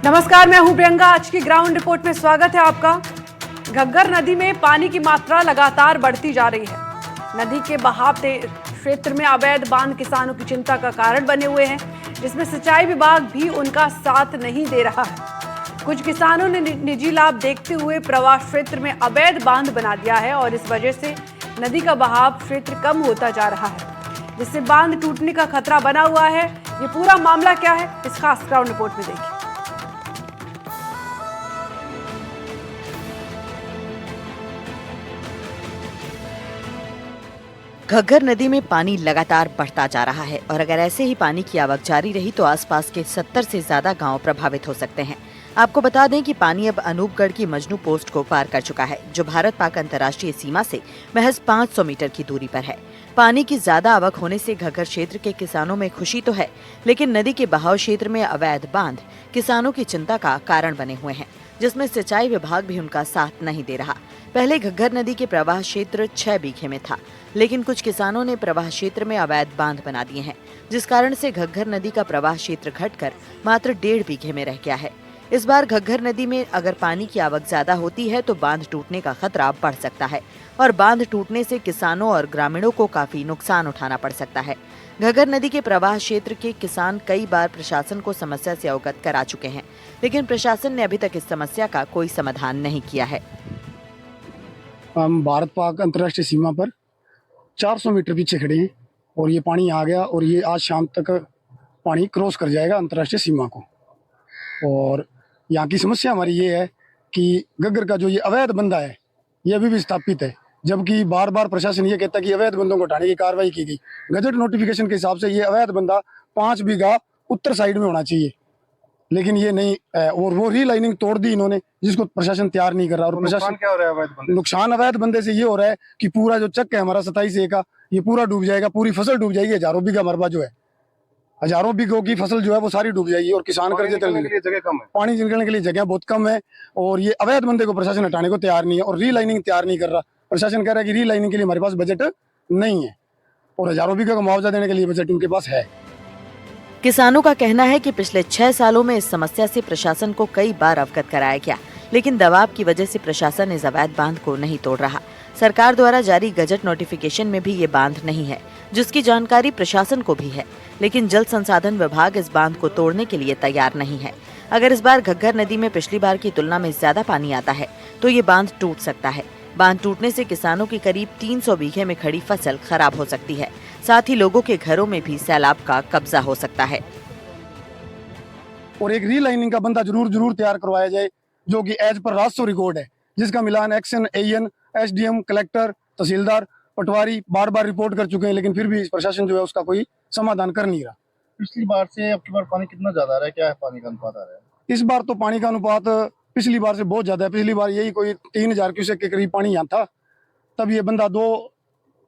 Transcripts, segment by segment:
नमस्कार, मैं हूं प्रियंका। आज की ग्राउंड रिपोर्ट में स्वागत है आपका। घग्गर नदी में पानी की मात्रा लगातार बढ़ती जा रही है। नदी के बहाव क्षेत्र में अवैध बांध किसानों की चिंता का कारण बने हुए हैं, जिसमें सिंचाई विभाग भी उनका साथ नहीं दे रहा है। कुछ किसानों ने निजी लाभ देखते हुए प्रवाह क्षेत्र में अवैध बांध बना दिया है और इस वजह से नदी का बहाव क्षेत्र कम होता जा रहा है, जिससे बांध टूटने का खतरा बना हुआ है। ये पूरा मामला क्या है, इस खास ग्राउंड रिपोर्ट में देखिए। घग्गर नदी में पानी लगातार बढ़ता जा रहा है और अगर ऐसे ही पानी की आवक जारी रही तो आसपास के 70 से ज्यादा गांव प्रभावित हो सकते हैं। आपको बता दें कि पानी अब अनूपगढ़ की मजनू पोस्ट को पार कर चुका है, जो भारत पाक अंतर्राष्ट्रीय सीमा से महज 500 मीटर की दूरी पर है। पानी की ज्यादा आवक होने से घग्गर क्षेत्र के किसानों में खुशी तो है, लेकिन नदी के बहाव क्षेत्र में अवैध बांध किसानों की चिंता का कारण बने हुए हैं, जिसमें सिंचाई विभाग भी उनका साथ नहीं दे रहा। पहले घग्गर नदी के प्रवाह क्षेत्र 6 बीघे में था, लेकिन कुछ किसानों ने प्रवाह क्षेत्र में अवैध बांध बना दिए हैं, जिस कारण से घग्गर नदी का प्रवाह क्षेत्र घटकर मात्र 1.5 बीघे में रह गया है। इस बार घग्गर नदी में अगर पानी की आवक ज्यादा होती है तो बांध टूटने का खतरा बढ़ सकता है और बांध टूटने से किसानों और ग्रामीणों को काफी नुकसान उठाना पड़ सकता है। घग्गर नदी के प्रवाह क्षेत्र के किसान कई बार प्रशासन को समस्या से अवगत करा चुके हैं, लेकिन प्रशासन ने अभी तक इस समस्या का कोई समाधान नहीं किया है। हम भारत पाक अंतर्राष्ट्रीय सीमा पर 400 मीटर पीछे खड़े हैं और ये पानी आ गया और ये आज शाम तक पानी क्रॉस कर जाएगा अंतर्राष्ट्रीय सीमा को। और यहाँ की समस्या हमारी ये है कि घग्गर का जो ये अवैध बंदा है ये अभी भी स्थापित है, जबकि बार बार प्रशासन ये कहता है कि अवैध बंदों को हटाने की कार्रवाई की गई। गजट नोटिफिकेशन के हिसाब से ये अवैध बंदा 5 बीघा उत्तर साइड में होना चाहिए, लेकिन ये नहीं है और वो रीलाइनिंग तोड़ दी इन्होंने, जिसको प्रशासन तैयार नहीं कर रहा। और प्रशासन क्या हो रहा है अवैध बंदे? नुकसान अवैध बंदे से ये हो रहा है कि पूरा जो चक है हमारा 27 ए का, ये पूरा डूब जाएगा, पूरी फसल डूब जाएगी। हजारों बीघा मरबा जो है, हजारों बीघों की फसल जो है वो सारी डूब जाएगी और किसान कर्जे तले जगह कम है, पानी निकलने के लिए जगह बहुत कम है और ये अवैध बंदे को प्रशासन हटाने को तैयार नहीं है और रीलाइनिंग तैयार नहीं कर रहा। प्रशासन कह रहा है कि रीलाइनिंग के लिए हमारे पास बजट नहीं है और हजारों बीघा का मुआवजा देने के लिए बजट उनके पास है। किसानों का कहना है कि पिछले 6 सालों में इस समस्या से प्रशासन को कई बार अवगत कराया गया, लेकिन दबाव की वजह से प्रशासन इस अवैध बांध को नहीं तोड़ रहा। सरकार द्वारा जारी गजट नोटिफिकेशन में भी ये बांध नहीं है, जिसकी जानकारी प्रशासन को भी है, लेकिन जल संसाधन विभाग इस बांध को तोड़ने के लिए तैयार नहीं है। अगर इस बार घग्गर नदी में पिछली बार की तुलना में ज्यादा पानी आता है तो ये बांध टूट सकता है। बांध टूटने से किसानों की करीब 300 बीघे में खड़ी फसल खराब हो सकती है, साथ ही लोगों के घरों में भी सैलाब का कब्जा हो सकता है। और एक रीलाइनिंग का बंदा जरूर तैयार करवाया जाए, जो कि एज पर राजस्व रिकॉर्ड है, जिसका मिलान action AN, SDM, collector, tehsildar, patwari बार बार रिपोर्ट कर चुके हैं, लेकिन फिर भी प्रशासन जो है उसका कोई समाधान कर नहीं रहा। पिछली बार से अब की बार पानी कितना ज्यादा आ रहा है? क्या है पानी का अनुपात आ रहा है? इस बार तो पानी का अनुपात पिछली बार से बहुत ज्यादा है। पिछली बार यही कोई 3000 क्यूसेक के करीब पानी यहाँ था, तब ये बंदा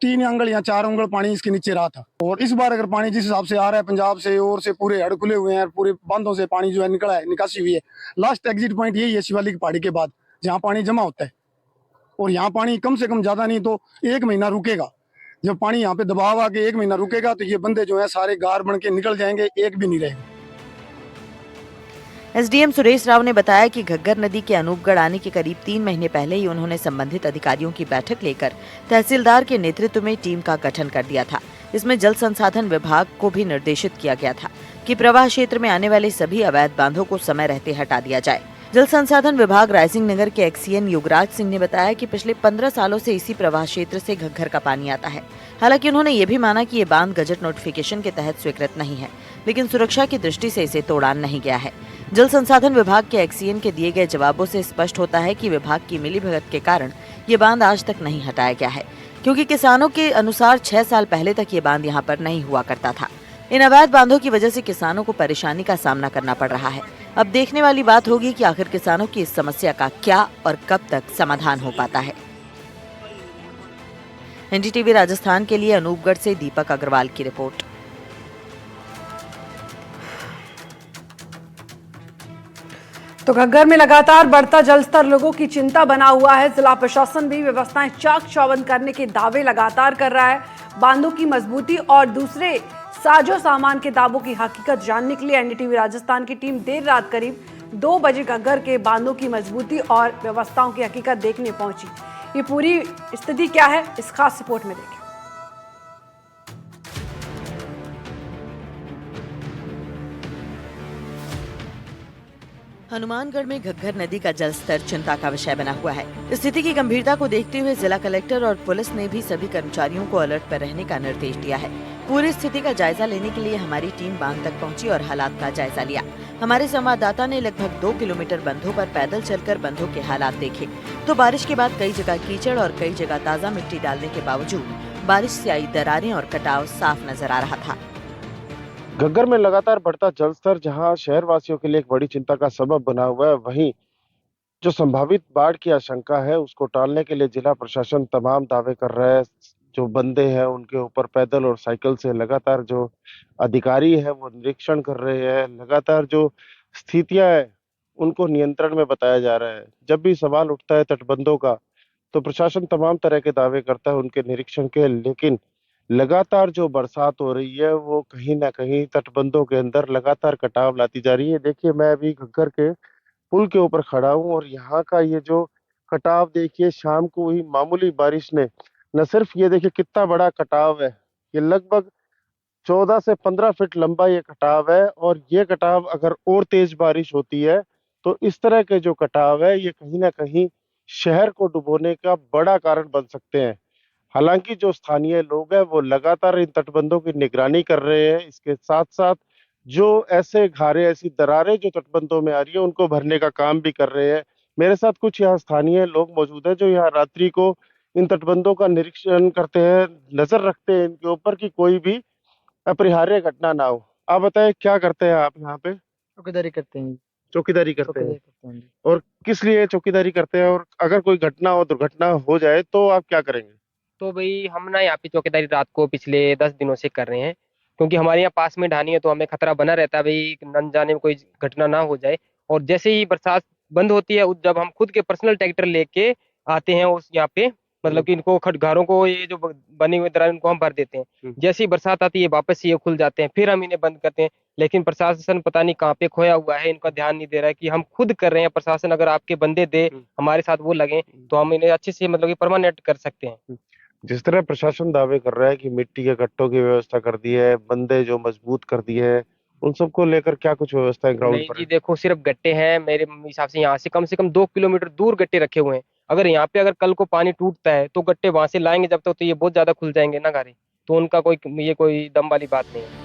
3 अंगल या 4 अंगल पानी इसके नीचे रहा था। और इस बार अगर पानी जिस हिसाब से आ रहा है पंजाब से और से पूरे हड़ खुले हुए हैं, पूरे बांधों से पानी जो है निकला है, निकासी हुई है। लास्ट एग्जिट पॉइंट यही है शिवालिक पहाड़ी के बाद, जहाँ पानी जमा होता है और यहाँ पानी कम से कम ज्यादा नहीं तो 1 महीना रुकेगा। जब पानी यहाँ पे दबाव आके 1 महीना रुकेगा तो ये बंदे जो है सारे गार बन के निकल जाएंगे, एक भी नहीं रहेगा। एसडीएम सुरेश राव ने बताया कि घग्गर नदी के अनूपगढ़ आने के करीब 3 महीने पहले ही उन्होंने संबंधित अधिकारियों की बैठक लेकर तहसीलदार के नेतृत्व में टीम का गठन कर दिया था। इसमें जल संसाधन विभाग को भी निर्देशित किया गया था कि प्रवाह क्षेत्र में आने वाले सभी अवैध बांधों को समय रहते हटा दिया जाए। जल संसाधन विभाग रायसिंह नगर के एक्सीएन युगराज सिंह ने बताया कि पिछले 15 सालों से इसी प्रवाह क्षेत्र से घग्गर का पानी आता है। हालांकि उन्होंने ये भी माना कि ये बांध गजट नोटिफिकेशन के तहत स्वीकृत नहीं है, लेकिन सुरक्षा की दृष्टि से इसे तोड़ा नहीं गया है। जल संसाधन विभाग के एक्सीएन के दिए गए जवाबों से स्पष्ट होता है कि विभाग की मिलीभगत के कारण ये बांध आज तक नहीं हटाया गया है, क्योंकि किसानों के अनुसार 6 साल पहले तक ये बांध यहाँ पर नहीं हुआ करता था। इन अवैध बांधों की वजह से किसानों को परेशानी का सामना करना पड़ रहा है। अब देखने वाली बात होगी कि आखिर किसानों की इस समस्या का क्या और कब तक समाधान हो पाता है। एनडीटीवी राजस्थान के लिए अनूपगढ़ से दीपक अग्रवाल की रिपोर्ट। तो घग्गर में लगातार बढ़ता जलस्तर लोगों की चिंता बना हुआ है। जिला प्रशासन भी व्यवस्थाएं चाक चौबंद करने के दावे लगातार कर रहा है। बांधों की मजबूती और दूसरे साजो सामान के दावों की हकीकत जानने के लिए एनडीटीवी राजस्थान की टीम देर रात करीब 2 बजे घग्गर के बांधों की मजबूती और व्यवस्थाओं की हकीकत देखने पहुंची। ये पूरी स्थिति क्या है, इस खास रिपोर्ट में देखें। हनुमानगढ़ में घग्गर नदी का जलस्तर चिंता का विषय बना हुआ है। स्थिति की गंभीरता को देखते हुए जिला कलेक्टर और पुलिस ने भी सभी कर्मचारियों को अलर्ट पर रहने का निर्देश दिया है। पूरी स्थिति का जायजा लेने के लिए हमारी टीम बांध तक पहुंची और हालात का जायजा लिया। हमारे संवाददाता ने लगभग 2 किलोमीटर बंधों पर पैदल चलकर बंधों के हालात देखे तो बारिश के बाद कई जगह कीचड़ और कई जगह ताज़ा मिट्टी डालने के बावजूद बारिश से आई दरारें और कटाव साफ नजर आ रहा था। घग्गर में लगातार बढ़ता जलस्तर जहां शहर वासियों के लिए एक बड़ी चिंता का सबब बना हुआ है, वहीं जो संभावित बाढ़ की आशंका है उसको टालने के लिए जिला प्रशासन तमाम दावे कर रहा है। जो बंदे हैं उनके ऊपर पैदल और साइकिल से लगातार जो अधिकारी है वो निरीक्षण कर रहे हैं। लगातार जो स्थितियां है उनको नियंत्रण में बताया जा रहा है। जब भी सवाल उठता है तटबंधों का तो प्रशासन तमाम तरह के दावे करता है उनके निरीक्षण के, लेकिन लगातार जो बरसात हो रही है वो कहीं ना कहीं तटबंधों के अंदर लगातार कटाव लाती जा रही है। देखिए, मैं अभी घग्गर के पुल के ऊपर खड़ा हूँ और यहाँ का ये जो कटाव देखिए, शाम को हुई मामूली बारिश ने न सिर्फ ये देखिए कितना बड़ा कटाव है, ये लगभग 14 से 15 फीट लंबा ये कटाव है। और ये कटाव अगर और तेज बारिश होती है तो इस तरह के जो कटाव है ये कहीं ना कहीं शहर को डुबोने का बड़ा कारण बन सकते हैं। हालांकि जो स्थानीय लोग हैं वो लगातार इन तटबंधों की निगरानी कर रहे हैं। इसके साथ साथ जो ऐसे घारे, ऐसी दरारें जो तटबंधों में आ रही है उनको भरने का काम भी कर रहे हैं। मेरे साथ कुछ यहाँ स्थानीय लोग मौजूद हैं जो यहाँ रात्रि को इन तटबंधों का निरीक्षण करते हैं, नजर रखते हैं इनके ऊपर कि कोई भी अपरिहार्य घटना ना हो। आप बताएं, क्या करते हैं आप यहाँ पे? चौकीदारी करते हैं जी। चौकीदारी करते हैं। चौकीदारी करते हैं जी। और किस लिए चौकीदारी करते हैं, और अगर कोई घटना हो, दुर्घटना हो जाए तो आप क्या करेंगे? तो भाई हम ना यहाँ पे चौकीदारी रात को पिछले 10 दिनों से कर रहे हैं, क्योंकि हमारे यहाँ पास में ढानी है तो हमें खतरा बना रहता है भाई न जाने में कोई घटना ना हो जाए। और जैसे ही बरसात बंद होती है जब हम खुद के पर्सनल ट्रैक्टर लेके आते हैं उस यहाँ पे, मतलब कि इनको घरों को ये जो बने हुए दरार इनको हम भर देते हैं। जैसे ही बरसात आती है वापस से ये खुल जाते हैं, फिर हम इन्हें बंद करते हैं। लेकिन प्रशासन पता नहीं कहाँ पे खोया हुआ है, इनका ध्यान नहीं दे रहा है कि हम खुद कर रहे हैं। प्रशासन अगर आपके बंदे दे हमारे साथ वो लगे तो हम इन्हें अच्छे से मतलब कि परमानेंट कर सकते हैं। जिस तरह प्रशासन दावे कर रहा है कि मिट्टी के गट्टों की व्यवस्था कर दी है, बंदे जो मजबूत कर दिए हैं, उन सबको लेकर क्या कुछ व्यवस्था है ग्राउंड नहीं पर? जी, देखो सिर्फ गट्टे हैं। मेरे हिसाब से यहाँ से कम 2 किलोमीटर दूर गट्टे रखे हुए हैं। अगर यहाँ पे अगर कल को पानी टूटता है तो गट्टे वहां से लाएंगे जब तक तो ये बहुत ज्यादा खुल जाएंगे ना गारे, तो उनका कोई दम वाली बात नहीं है।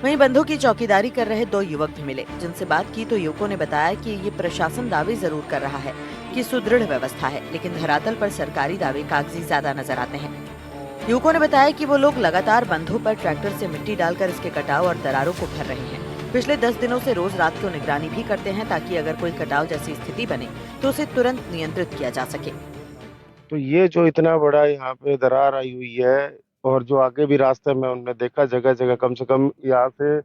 वहीं बंधों की चौकीदारी कर रहे 2 युवक भी मिले, जिनसे बात की तो युवकों ने बताया कि ये प्रशासन दावे जरूर कर रहा है कि सुदृढ़ व्यवस्था है, लेकिन धरातल पर सरकारी दावे कागजी ज्यादा नजर आते हैं। युवकों ने बताया कि वो लोग लगातार बंधों पर ट्रैक्टर से मिट्टी डालकर इसके कटाव और दरारों को भर रहे हैं। पिछले 10 दिनों से रोज रात को निगरानी भी करते हैं ताकि अगर कोई कटाव जैसी स्थिति बने तो उसे तुरंत नियंत्रित किया जा सके। तो ये जो इतना बड़ा यहाँ पे दरार आई हुई है और जो आगे भी रास्ते में उनने देखा जगह जगह कम से कम यहाँ से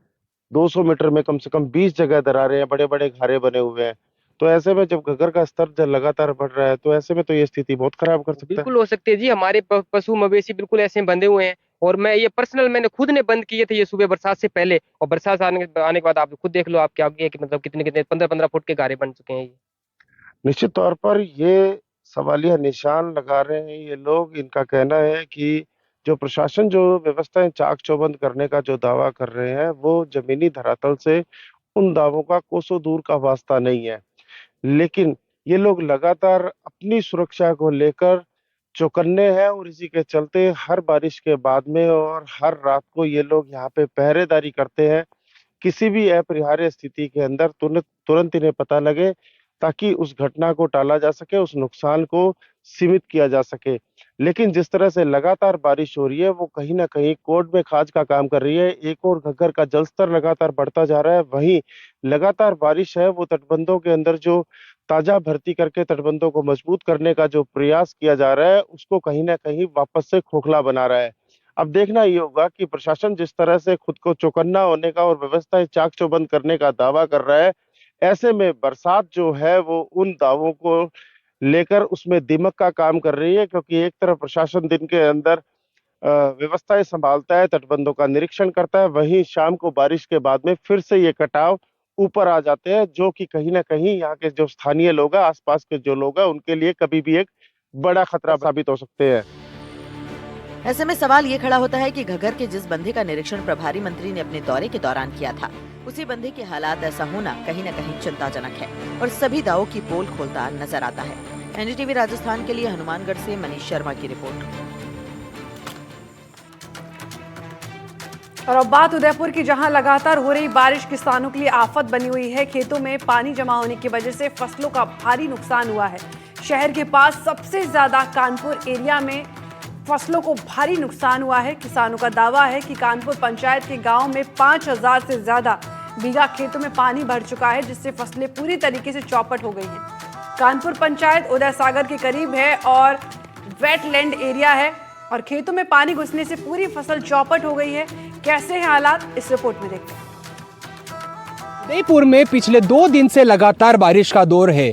200 मीटर में कम से कम 20 जगह दरारें हैं, बड़े बड़े घारे बने हुए हैं। तो ऐसे में जब घग्गर का स्तर जब लगातार बढ़ रहा है तो ऐसे में तो ये स्थिति बहुत खराब कर सकता है। बिल्कुल हो सकते हैं जी, हमारे पशु मवेशी बिल्कुल ऐसे बंधे हुए हैं। और मैं ये मैंने खुद ने बंद किए थे ये सुबह बरसात से पहले, और बरसात आने के बाद आप खुद देख लो आपके आगे कि मतलब कितने कितने 15-15 फुट के गारे बन चुके हैं ये। निश्चित तौर पर ये सवालिया निशान लगा रहे हैं ये लोग। इनका कहना है कि जो प्रशासन जो व्यवस्थाएं चाक चौबंद करने का जो दावा कर रहे हैं वो जमीनी धरातल से उन दावों का कोसों दूर का वास्ता नहीं है, लेकिन ये लोग लगातार अपनी सुरक्षा को लेकर चौकन्ने हैं और इसी के चलते हर बारिश के बाद में और हर रात को ये लोग यहाँ पे पहरेदारी करते हैं। किसी भी अपरिहार्य स्थिति के अंदर तुरंत तुरंत इन्हें पता लगे ताकि उस घटना को टाला जा सके, उस नुकसान को सीमित किया जा सके। लेकिन जिस तरह से लगातार बारिश हो रही है वो कहीं ना कहीं कोर्ट में खाज का काम कर रही है। एक और घग्गर का जलस्तर लगातार बढ़ता जा रहा है, वहीं लगातार बारिश है वो तटबंधों के अंदर जो ताजा भर्ती करके तटबंधों को मजबूत करने का जो प्रयास किया जा रहा है उसको कहीं ना कहीं वापस से खोखला बना रहा है। अब देखना ये होगा कि प्रशासन जिस तरह से खुद को चौकन्ना होने का और व्यवस्थाएं चाक चौबंद करने का दावा कर रहा है, ऐसे में बरसात जो है वो उन दावों को लेकर उसमें दिमक का काम कर रही है। क्योंकि एक तरफ प्रशासन दिन के अंदर व्यवस्थाएं संभालता है, तटबंधों का निरीक्षण करता है, वहीं शाम को बारिश के बाद में फिर से ये कटाव ऊपर आ जाते हैं, जो कि कहीं ना कहीं यहाँ के जो स्थानीय लोग हैं, आसपास के जो लोग हैं, उनके लिए कभी भी एक बड़ा खतरा साबित हो सकते हैं। ऐसे में सवाल ये खड़ा होता है कि घग्गर के जिस बंधे का निरीक्षण प्रभारी मंत्री ने अपने दौरे के दौरान किया था, उसी बंधे के हालात ऐसा होना कहीं न कहीं चिंताजनक है और सभी दावों की पोल खोलता नजर आता है। एनडीटीवी राजस्थान के लिए हनुमानगढ़ से मनीष शर्मा की रिपोर्ट। और अब बात उदयपुर की, जहां लगातार हो रही बारिश किसानों के लिए आफत बनी हुई है। खेतों में पानी जमा होने की वजह से फसलों का भारी नुकसान हुआ है। शहर के पास सबसे ज्यादा कानपुर एरिया में फसलों को भारी नुकसान हुआ है। किसानों का दावा है कि कानपुर पंचायत के गांव में 5000 से ज्यादा बीघा खेतों में पानी भर चुका है, जिससे फसलें पूरी तरीके से चौपट हो गई हैं। कानपुर पंचायत उदय सागर के करीब है और वेटलैंड एरिया है और खेतों में पानी घुसने से पूरी फसल चौपट हो गई है। कैसे हैं हालात, इस रिपोर्ट में देखते हैं। उदयपुर में पिछले 2 दिन से लगातार बारिश का दौर है।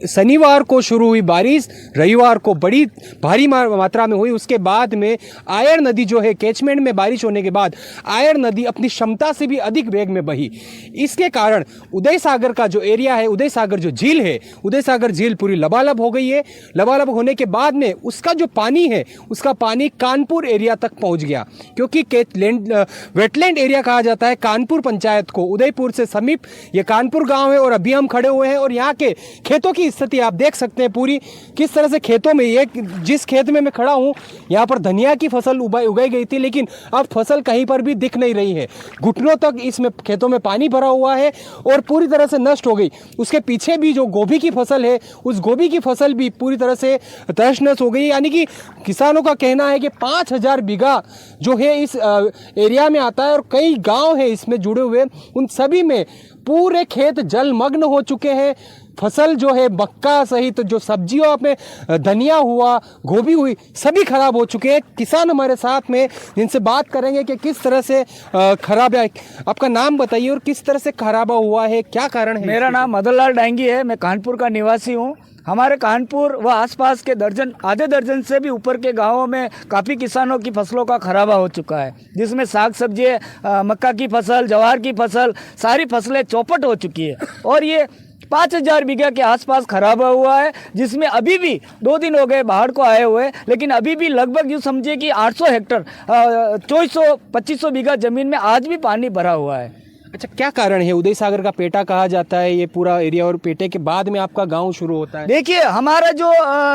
शनिवार को शुरू हुई बारिश रविवार को बड़ी भारी मात्रा में हुई। उसके बाद में आयर नदी जो है, कैचमेंट में बारिश होने के बाद आयर नदी अपनी क्षमता से भी अधिक वेग में बही। इसके कारण उदय सागर का जो एरिया है, उदय सागर जो झील है, उदय सागर झील पूरी लबालब हो गई है। लबालब होने के बाद में उसका जो पानी है, उसका पानी कानपुर एरिया तक पहुंच गया, क्योंकि वेटलैंड एरिया कहा जाता है कानपुर पंचायत को। उदयपुर से समीप ये कानपुर गाँव है और अभी हम खड़े हुए हैं और यहाँ के खेतों की स्थिति आप देख सकते हैं पूरी किस तरह से। खेतों में ये जिस खेत में मैं खड़ा हूं, यहाँ पर धनिया की फसल उगाई गई थी, लेकिन अब फसल कहीं पर भी दिख नहीं रही है। घुटनों तक इसमें खेतों में पानी भरा हुआ है और पूरी तरह से नष्ट हो गई। उसके पीछे भी जो गोभी की फसल है, उस गोभी की फसल भी पूरी तरह से तहस नहस हो गई। यानी कि किसानों का कहना है कि 5000 बीघा जो है इस एरिया में आता है और कई गाँव है इसमें जुड़े हुए, उन सभी में पूरे खेत जलमग्न हो चुके हैं। फसल जो है मक्का सहित जो सब्जियों में धनिया हुआ, गोभी हुई, सभी खराब हो चुके हैं। किसान हमारे साथ में, जिनसे बात करेंगे कि किस तरह से खराब है। आपका नाम बताइए और किस तरह से खराबा हुआ है, क्या कारण है? मेरा नाम मदनलाल डांगी है, मैं कानपुर का निवासी हूँ। हमारे कानपुर व आसपास के आधे दर्जन से भी ऊपर के गांवों में काफ़ी किसानों की फसलों का खराबा हो चुका है, जिसमें साग सब्जी, मक्का की फसल, जवार की फसल, सारी फसलें चौपट हो चुकी है। और ये 5000 बीघा के आसपास खराबा हुआ है, जिसमें अभी भी 2 दिन हो गए बाढ़ को आए हुए, लेकिन अभी भी लगभग यूँ समझिए कि 800 हेक्टर 2400-2500 बीघा ज़मीन में आज भी पानी भरा हुआ है। अच्छा, क्या कारण है? उदय सागर का पेटा कहा जाता है ये पूरा एरिया, और पेटे के बाद में आपका गांव शुरू होता है। देखिए, हमारा जो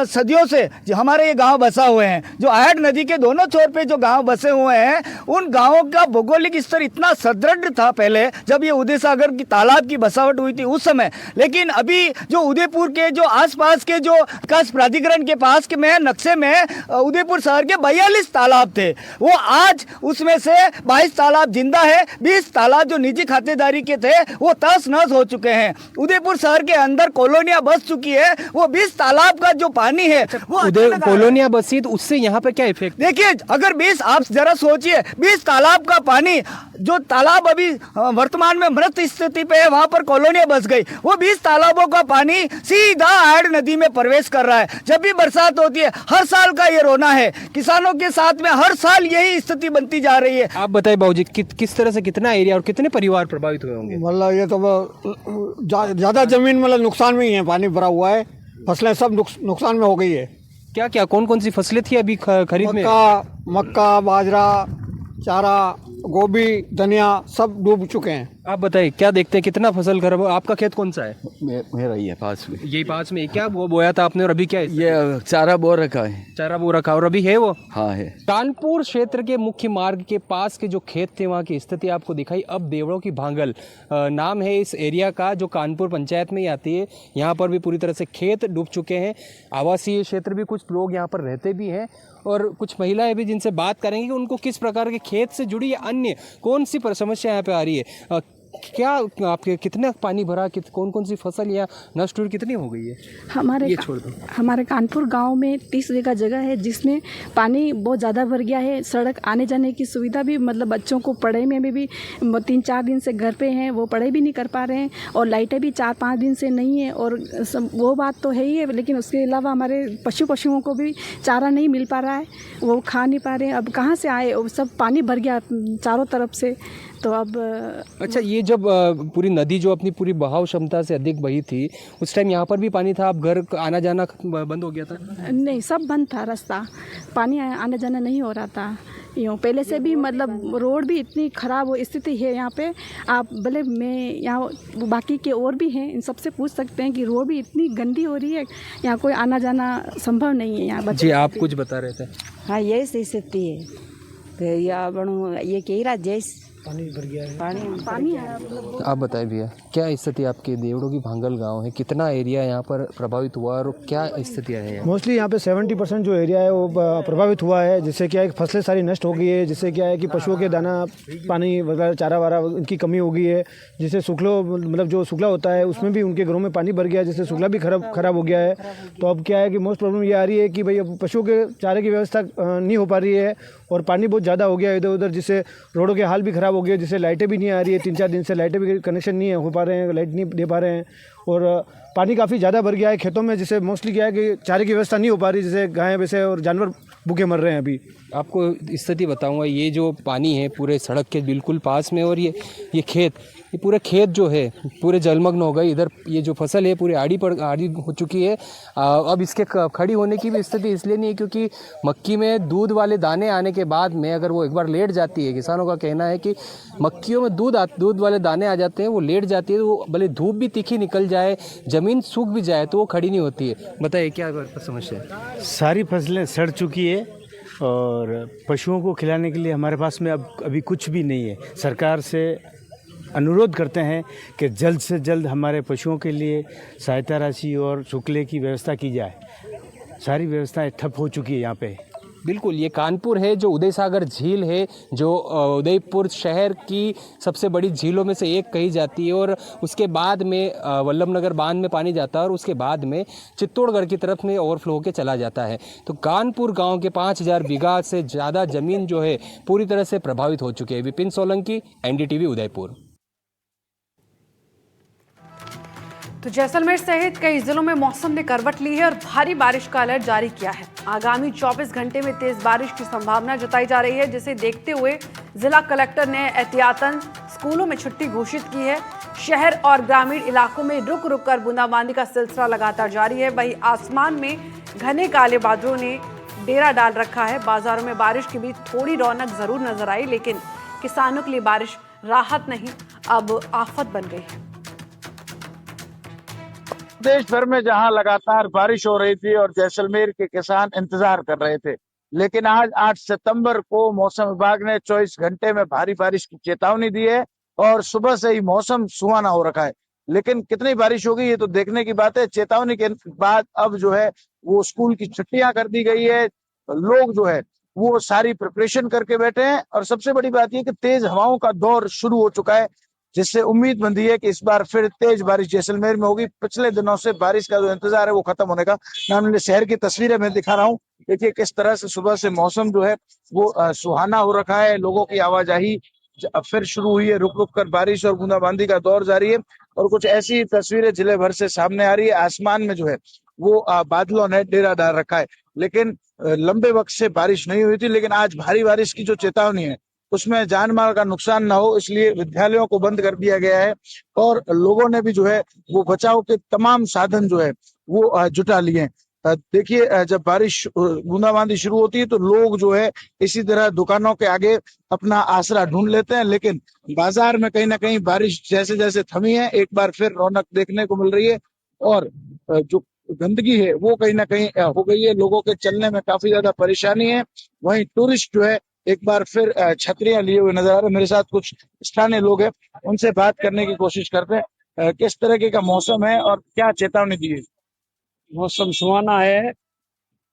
सदियों से जो हमारे ये गांव बसा हुए हैं, जो आयड नदी के दोनों छोर पे जो गांव बसे हुए हैं, उन गांवों का भौगोलिक स्तर इतना सुदृढ़ था पहले, जब ये उदय सागर की तालाब की बसावट हुई थी उस समय। लेकिन अभी जो उदयपुर के जो आसपास के जो विकास प्राधिकरण के पास के में नक्शे में उदयपुर शहर के 42 तालाब थे, वो आज उसमें से 22 तालाब जिंदा है। 20 तालाब जो निजी खातेदारी के थे वो तहस नहस हो चुके हैं। उदयपुर शहर के अंदर कॉलोनियां बस चुकी है। वो 20 तालाब का जो पानी है वो कॉलोनियां बसी, तो उससे यहाँ पे क्या इफेक्ट? देखिए, अगर 20, आप जरा सोचिए, 20 तालाब का पानी, जो तालाब अभी वर्तमान में मृत स्थिति पे है, वहां पर कॉलोनियां बस गई। वो 20 तालाबों का पानी सीधा आयड नदी में प्रवेश कर रहा है। जब भी बरसात होती है, हर साल का ये रोना है। किसानों के साथ में हर साल यही स्थिति बनती जा रही है। आप बताइए बाबूजी, किस तरह से कितना एरिया और कितने परिवार प्रभावित हुए होंगे? मतलब ये तो ज़्यादा जमीन मतलब नुकसान में ही है, पानी भरा हुआ है, फसलें सब नुकसान में हो गई है। क्या क्या कौन सी फसलें थी अभी खरीद में? मक्का, बाजरा, चारा, गोभी, धनिया सब डूब चुके हैं। आप बताइए, क्या देखते हैं, कितना फसल खराब? आपका खेत कौन सा है? मेरा ही है पास में। यही पास में? क्या वो बोया था आपने और अभी क्या है? ये चारा बो रखा है। चारा बो रखा और अभी है वो? हाँ है। कानपुर क्षेत्र के मुख्य मार्ग के पास के जो खेत थे, वहाँ की स्थिति आपको दिखाई। अब देवड़ों की भांगल नाम है इस एरिया का, जो कानपुर पंचायत में ही आती है। यहाँ पर भी पूरी तरह से खेत डूब चुके हैं। आवासीय क्षेत्र भी, कुछ लोग यहाँ पर रहते भी हैं और कुछ महिलाएं भी, जिनसे बात करेंगे कि उनको किस प्रकार के खेत से जुड़ी या अन्य कौन सी समस्या यहाँ पे आ रही है। क्या आपके कितना पानी भरा, कौन सी फसल या नष्ट हुई, कितनी हो गई है? हमारे कानपुर गांव में 30 बीघा जगह है, जिसमें पानी बहुत ज़्यादा भर गया है। सड़क आने जाने की सुविधा भी, मतलब बच्चों को पढ़ाई में भी 3-4 दिन से घर पे हैं, वो पढ़ाई भी नहीं कर पा रहे हैं, और लाइटें भी 4-5 दिन से नहीं है। और वो बात तो है ही है, लेकिन उसके अलावा हमारे पशुओं को भी चारा नहीं मिल पा रहा है, वो खा नहीं पा रहे हैं। अब कहाँ से आए, सब पानी भर गया चारों तरफ से। तो अब अच्छा, ये जब पूरी नदी जो अपनी पूरी बहाव क्षमता से अधिक बही थी, उस टाइम यहाँ पर भी पानी था, आप घर आना जाना बंद हो गया था? नहीं, सब बंद था रास्ता, पानी आना जाना नहीं हो रहा था। यूँ पहले से भी मतलब रोड भी इतनी ख़राब स्थिति है यहाँ पे। आप भले मैं यहाँ बाकी के और भी हैं, इन सबसे पूछ सकते हैं कि रोड भी इतनी गंदी हो रही है, यहाँ कोई आना जाना संभव नहीं है यहाँ। जी, आप कुछ बता रहे थे। हाँ, ये स्थिति है तो या बनू ये कह रहा जैस पानी भर गया है। पानी है। आप बताएं भैया, क्या स्थिति आपके देवड़ों की भांगल गांव है, कितना एरिया यहाँ पर प्रभावित हुआ और क्या स्थितियाँ हैं यहाँ? मोस्टली यहाँ पे 70% जो एरिया है वो प्रभावित हुआ है, जिससे क्या है कि फसलें सारी नष्ट हो गई है, जिससे क्या है कि पशुओं के दाना पानी वगैरह चारा वारा उनकी कमी हो गई है, जिससे मतलब जो सूखला होता है उसमें भी उनके घरों में पानी भर गया है, जिससे सूखला भी खराब हो गया है। तो अब क्या है कि मोस्ट प्रॉब्लम ये आ रही है कि भाई अब पशुओं के चारे की व्यवस्था नहीं हो पा रही है और पानी बहुत ज़्यादा हो गया है इधर उधर, जिससे रोडों के हाल भी ख़राब हो गए, जिससे लाइटें भी नहीं आ रही है। 3-4 दिन से लाइटें भी कनेक्शन नहीं हो पा रहे हैं, लाइट नहीं दे पा रहे हैं और पानी काफ़ी ज़्यादा भर गया है खेतों में, जिससे मोस्टली क्या है कि चारे की व्यवस्था नहीं हो पा रही, जिससे गायें भैंसे और जानवर भूखे मर रहे हैं। अभी आपको स्थिति बताऊंगा, ये जो पानी है पूरे सड़क के बिल्कुल पास में और ये खेत, ये पूरे खेत जो है पूरे जलमग्न हो गए। इधर ये जो फसल है पूरी आड़ी हो चुकी है। अब इसके खड़ी होने की भी स्थिति इसलिए नहीं है क्योंकि मक्की में दूध वाले दाने आने के बाद में अगर वो एक बार लेट जाती है, किसानों का कहना है कि मक्कियों में दूध वाले दाने आ जाते हैं, वो लेट जाती है, तो वो भले धूप भी तीखी निकल जाए, ज़मीन सूख भी जाए तो वो खड़ी नहीं होती है। बताइए क्या समस्या है? सारी फसलें सड़ चुकी है और पशुओं को खिलाने के लिए हमारे पास में अब अभी कुछ भी नहीं है। सरकार से अनुरोध करते हैं कि जल्द से जल्द हमारे पशुओं के लिए सहायता राशि और सूखले की व्यवस्था की जाए। सारी व्यवस्थाएं ठप हो चुकी है यहाँ पे। बिल्कुल, ये कानपुर है, जो उदय सागर झील है, जो उदयपुर शहर की सबसे बड़ी झीलों में से एक कही जाती है और उसके बाद में वल्लभनगर बांध में पानी जाता है और उसके बाद में चित्तौड़गढ़ की तरफ में ओवरफ्लो होकर चला जाता है। तो कानपुर गांव के 5000 बीघा से ज़्यादा ज़मीन जो है पूरी तरह से प्रभावित हो चुकी है। विपिन सोलंकी, NDTV उदयपुर। तो जैसलमेर सहित कई जिलों में मौसम ने करवट ली है और भारी बारिश का अलर्ट जारी किया है। आगामी 24 घंटे में तेज बारिश की संभावना जताई जा रही है, जिसे देखते हुए जिला कलेक्टर ने एहतियातन स्कूलों में छुट्टी घोषित की है। शहर और ग्रामीण इलाकों में रुक रुक कर बूंदाबांदी का सिलसिला लगातार जारी है। वहीं आसमान में घने काले बादलों ने डेरा डाल रखा है। बाजारों में बारिश के बीच थोड़ी रौनक जरूर नजर आई, लेकिन किसानों के लिए बारिश राहत नहीं, अब आफत बन गई है। देश भर में जहां लगातार बारिश हो रही थी और जैसलमेर के किसान इंतजार कर रहे थे, लेकिन आज 8 सितंबर को मौसम विभाग ने 24 घंटे में भारी बारिश की चेतावनी दी है और सुबह से ही मौसम सुहाना हो रखा है। लेकिन कितनी बारिश होगी ये तो देखने की बात है। चेतावनी के बाद अब जो है वो स्कूल की छुट्टियां कर दी गई है, लोग जो है वो सारी प्रिपरेशन करके बैठे हैं और सबसे बड़ी बात यह कि तेज हवाओं का दौर शुरू हो चुका है, जिससे उम्मीद बंधी है कि इस बार फिर तेज बारिश जैसलमेर में होगी। पिछले दिनों से बारिश का जो इंतजार है वो खत्म होने का नाम नहीं। शहर की तस्वीरें मैं दिखा रहा हूँ, देखिए किस तरह से सुबह से मौसम जो है वो सुहाना हो रखा है। लोगों की आवाजाही फिर शुरू हुई है, रुक रुक कर बारिश और बूंदाबांदी का दौर जारी है और कुछ ऐसी तस्वीरें जिले भर से सामने आ रही है। आसमान में जो है वो बादलों ने डेरा डाल रखा है, लेकिन लंबे वक्त से बारिश नहीं हुई थी। लेकिन आज भारी बारिश की जो चेतावनी है उसमें जान माल का नुकसान ना हो, इसलिए विद्यालयों को बंद कर दिया गया है और लोगों ने भी जो है वो बचाव के तमाम साधन जो है वो जुटा लिए हैं। देखिए जब बारिश बूंदाबांदी शुरू होती है तो लोग जो है इसी तरह दुकानों के आगे अपना आसरा ढूंढ लेते हैं, लेकिन बाजार में कहीं ना कहीं बारिश जैसे जैसे थमी है एक बार फिर रौनक देखने को मिल रही है और जो गंदगी है वो कहीं ना कहीं हो गई है। लोगों के चलने में काफी ज्यादा परेशानी है। वहीं टूरिस्ट जो है एक बार फिर छतरियां लिए हुए नजर आ रहे हैं। मेरे साथ कुछ स्थानीय लोग हैं, उनसे बात करने की कोशिश करते हैं। किस तरीके का मौसम है और क्या चेतावनी दी है? मौसम सुहाना है,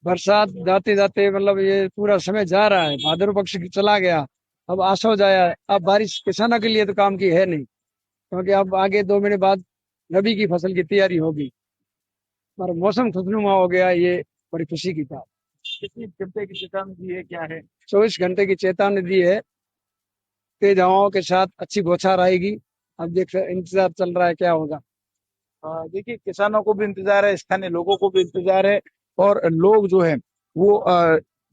बरसात जाते जाते मतलब ये पूरा समय जा रहा है, भाद्र पक्ष चला गया, अब आशा हो जाया। अब बारिश किसानों के लिए तो काम की है नहीं, क्योंकि अब आगे 2 महीने बाद रबी की फसल की तैयारी होगी और मौसम खुशनुमा हो गया, ये बड़ी खुशी की बात। कितनी घंटे की चेतावनी दी है, क्या है? 24 घंटे की चेतावनी दी है, तेज हवाओं के साथ अच्छी बौछार आएगी। अब देख इंतजार चल रहा है क्या होगा। देखिए किसानों को भी इंतजार है, स्थानीय लोगों को भी इंतजार है और लोग जो है वो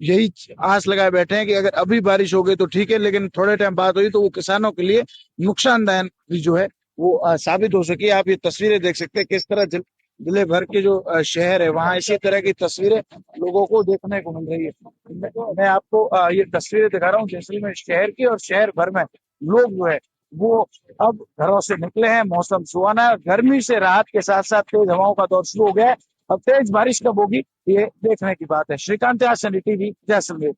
यही आस लगाए बैठे हैं कि अगर अभी बारिश हो गई तो ठीक है, लेकिन थोड़े टाइम बाद हुई तो वो किसानों के लिए नुकसानदायक भी जो है वो साबित हो सके। आप ये तस्वीरें देख सकते हैं किस तरह जिले भर के जो शहर है वहां इसी तरह की तस्वीरें लोगों को देखने को मिल रही है। मैं आपको ये तस्वीरें दिखा रहा हूँ जैसलमेर शहर की, और शहर भर में लोग जो है वो अब घरों से निकले हैं। मौसम सुहाना है और गर्मी से राहत के साथ साथ तेज हवाओं का दौर शुरू हो गया है। अब तेज बारिश कब होगी ये देखने की बात है। श्रीकांत टीवी जैसलमेर।